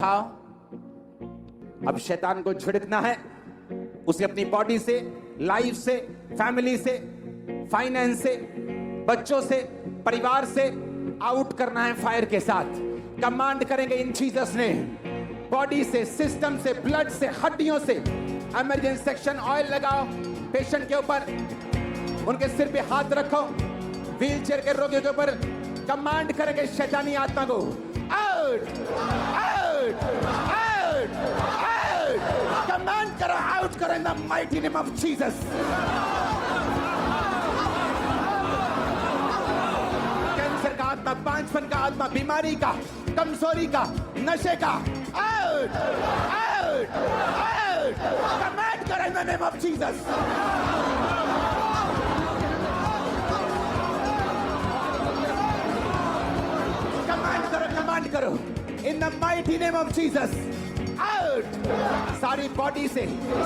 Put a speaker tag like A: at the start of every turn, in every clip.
A: हाँ, अब शैतान को झिड़कना है। उसे अपनी बॉडी से, लाइफ से, फैमिली से, फाइनेंस से, बच्चों से, परिवार से आउट करना है फायर के साथ। कमांड करेंगे इन जीसस ने। बॉडी से, सिस्टम से, ब्लड से, हड्डियों से इमरजेंसी सेक्शन ऑयल लगाओ पेशेंट के ऊपर, उनके सिर पे हाथ रखो, व्हील चेयर के रोगियों के ऊपर कमांड करेंगे शैतानी आत्मा को, out out out out. Command करो, आउट करो in the mighty name of Jesus. Cancer का आत्मा, पांचपन का आत्मा, बीमारी का, कमजोरी का, नशे का, आउट आउट आउट। कमांड करो in the name of Jesus. Command करो in the mighty name of Jesus, out. सारी बॉडी से,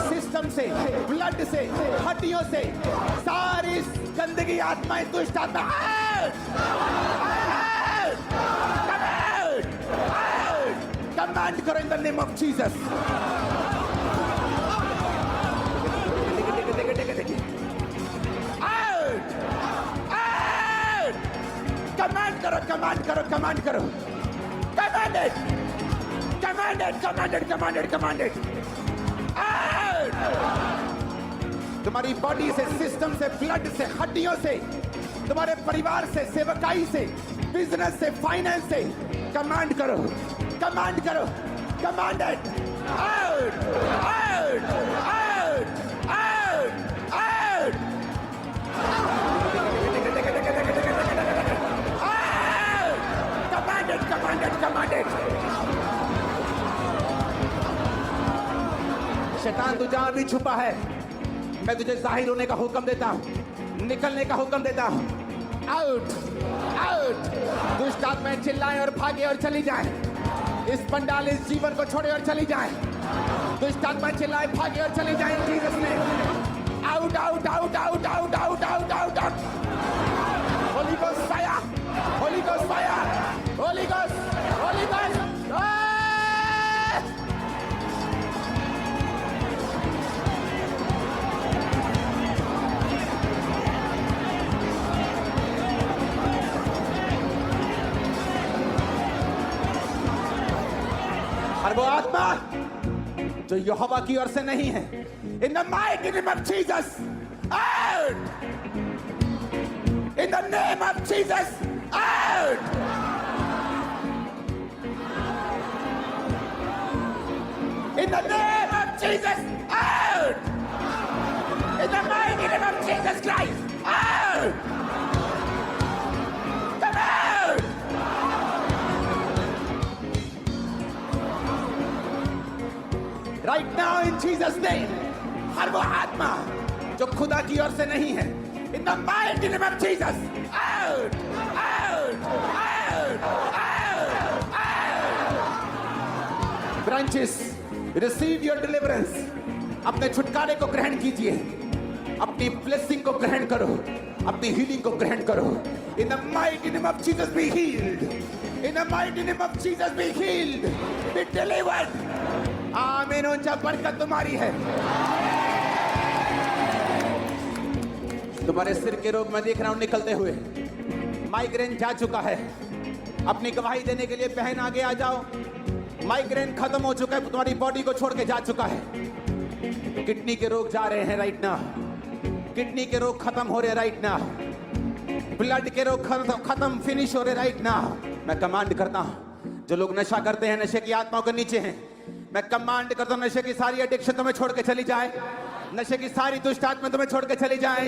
A: सिस्टम से, ब्लड से, हड्डियों से सारी गंदगी, आत्माएं, दुष्ट आत्मा, आउट आउट आउट। कमांड करो in the name of Jesus. Out out. Command करो, कमांड करो, कमांड करो। Commanded! Commanded! Commanded! Commanded! Commanded! Out! तुम्हारी बॉडी से, सिस्टम से, ब्लड से, हड्डियों से, तुम्हारे परिवार से, सेवकाई से, बिजनेस से, फाइनेंस से कमांड करो, कमांड करो। Commanded! Out out out out out. Commanded, commanded. शैतान तू जहां भी छुपा है, मैं तुझे जाहिर होने का हुक्म देता हूं, निकलने का हुक्म देता हूं। Out out. दुष्ट आत्माएं चिल्लाएं और भागे और चली जाएं। इस पंडाल, इस जीवन को छोड़े और चली जाएं। दुष्ट आत्माएं चिल्लाएं, भागे और चली जाएं जीसस ने। Out out out out out out out out out. Holi ghost fire, Holi ghost fire, Holi Ghost, Holy ghost. और वो आत्मा जो यहोवा की ओर से नहीं है, इन the mighty name of Jesus, out. In the name of Jesus, out. In the name of Jesus, out! In the mighty name of Jesus Christ, out! Come out! Right now in Jesus' name, हर वो आत्मा जो खुदा की ओर से नहीं है, in the mighty name of Jesus, out! Out! Out! Out! Out! Branches, Receive your deliverance. अपने छुटकारे को ग्रहण कीजिए, अपनी ब्लेसिंग को ग्रहण करो, अपनी हीलिंग को ग्रहण करो। In the mighty name of Jesus be healed. In the mighty name of Jesus be healed. Be delivered. आमीन। ऊंचा बरकत तुम्हारी है। तुम्हारे सिर के रोग में देख रहा हूं निकलते हुए। माइग्रेन जा चुका है। अपनी गवाही देने के लिए बहन आगे आ जाओ। माइग्रेन खत्म हो चुका है, तुम्हारी बॉडी को छोड़ के जा चुका है। किडनी के रोग जा रहे हैं राइट नाउ। किडनी के रोग खत्म हो रहे राइट नाउ। ब्लड के रोग खत्म फिनिश हो रहे राइट नाउ। मैं कमांड करता हूं, जो लोग नशा करते हैं, नशे की आत्माओं के नीचे हैं, मैं कमांड करता हूं, नशे की सारी एडिक्शन तुम्हें छोड़ के चली जाए। नशे की सारी दुष्ट आत्माएं तुम्हें छोड़ के चली जाए।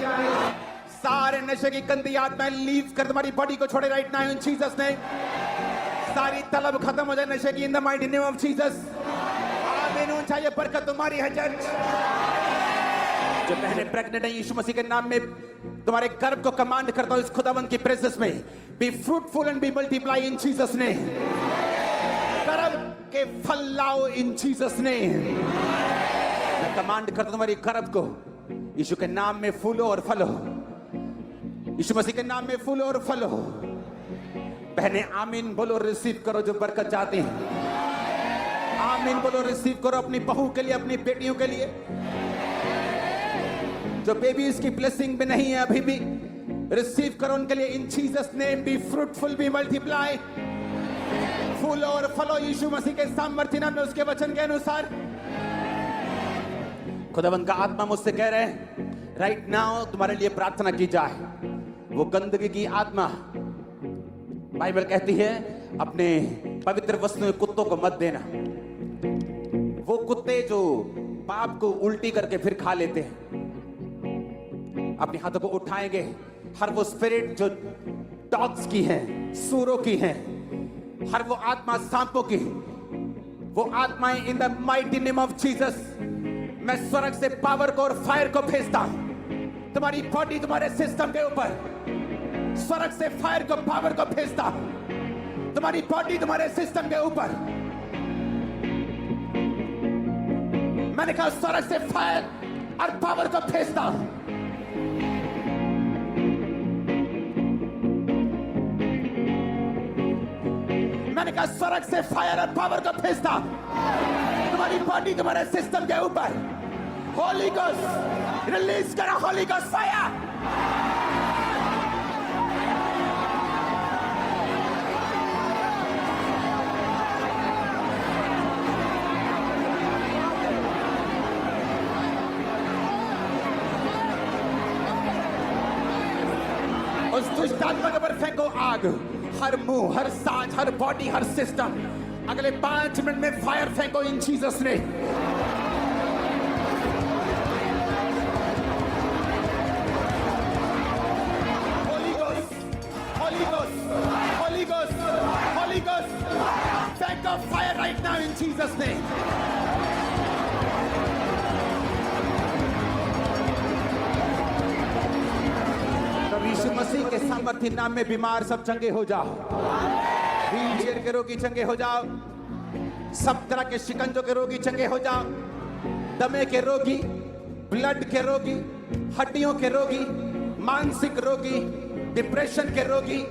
A: सारे नशे की गंदी आत्माएं लीव कर तुम्हारी बॉडी को छोड़े राइट नाउ इन जीसस ने। सारी तलब खत्म हो जाए नशे की, इन the mighty name of Jesus. आमीन। ऊंचा ये बरकत तुम्हारी है चर्च। जो बहनें प्रेग्नेंट हैं, यीशु मसीह के नाम में तुम्हारे गर्भ को कमांड करता हूं इस खुदावंद की प्रेजेंस में, be fruitful and be multiply in Jesus ने। गर्भ के फल लाओ इन जीसस ने। मैं कमांड करता हूं तुम्हारी गर्भ को यीशु के नाम में फूलो और फलो। यीशु मसीह के नाम में फूलो और फलो। बहने आमीन बोलो, रिसीव करो जो बरकत चाहती हैं। आमीन बोलो। रिसीव करो अपनी बहू के लिए, अपनी बेटियों के लिए जो बेबी इसकी ब्लेसिंग में नहीं है अभी भी। रिसीव करो उनके लिए in Jesus name. Be fruitful, be multiply, फूलो और फलो यीशु मसीह के सामर्थ्य नाम में, उसके वचन के अनुसार। खुदावंद का आत्मा मुझसे कह रहे हैं राइट नाउ तुम्हारे लिए प्रार्थना की जाए। वो गंदगी की आत्मा, बाइबल कहती है अपने पवित्र वस्तुओं कुत्तों को मत देना। वो कुत्ते जो पाप को उल्टी करके फिर खा लेते हैं, अपने हाथों को उठाएंगे। हर वो स्पिरिट जो डॉग्स की है, सूरों की है, हर वो आत्मा सांपों की, वो आत्माएं इन the mighty name of Jesus, मैं स्वर्ग से पावर को और फायर को भेजता हूं तुम्हारी बॉडी, तुम्हारे सिस्टम के ऊपर। स्वर्ग से फायर को, पावर को भेजता हूं तुम्हारी बॉडी, तुम्हारे सिस्टम के ऊपर। मैंने कहा स्वर्ग से फायर और पावर को भेजता हूं। मैंने कहा स्वर्ग से फायर और पावर को भेजता तुम्हारी बॉडी, तुम्हारे सिस्टम के ऊपर। होली गोस्ट रिलीज करो, होली गोस्ट फायर। उस दुष्ट आत्मा के ऊपर फेंको आग। हर मुंह, हर सांस, हर बॉडी, हर सिस्टम, अगले 5 मिनट में फायर फेंको in Jesus name. Holy Ghost, Holy Ghost, Holy Ghost, Holy Ghost, फेंको fire right now in Jesus name. Yeshu मसीह के सामर्थ्य नाम में बीमार सब चंगे हो जाओ। व्हील चेयर के रोगी चंगे हो जाओ। सब तरह के शिकंजों के रोगी चंगे हो जाओ। दमे के रोगी, ब्लड के रोगी, हड्डियों के रोगी, मानसिक रोगी, डिप्रेशन के रोगी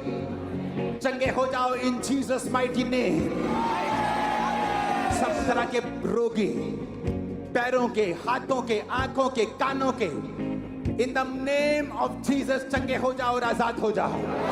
A: चंगे हो जाओ इन जीसस माइटी नेम। सब तरह के रोगी, पैरों के, हाथों के, आंखों के, कानों के, in the name of Jesus चंगे हो जाओ और आजाद हो जाओ।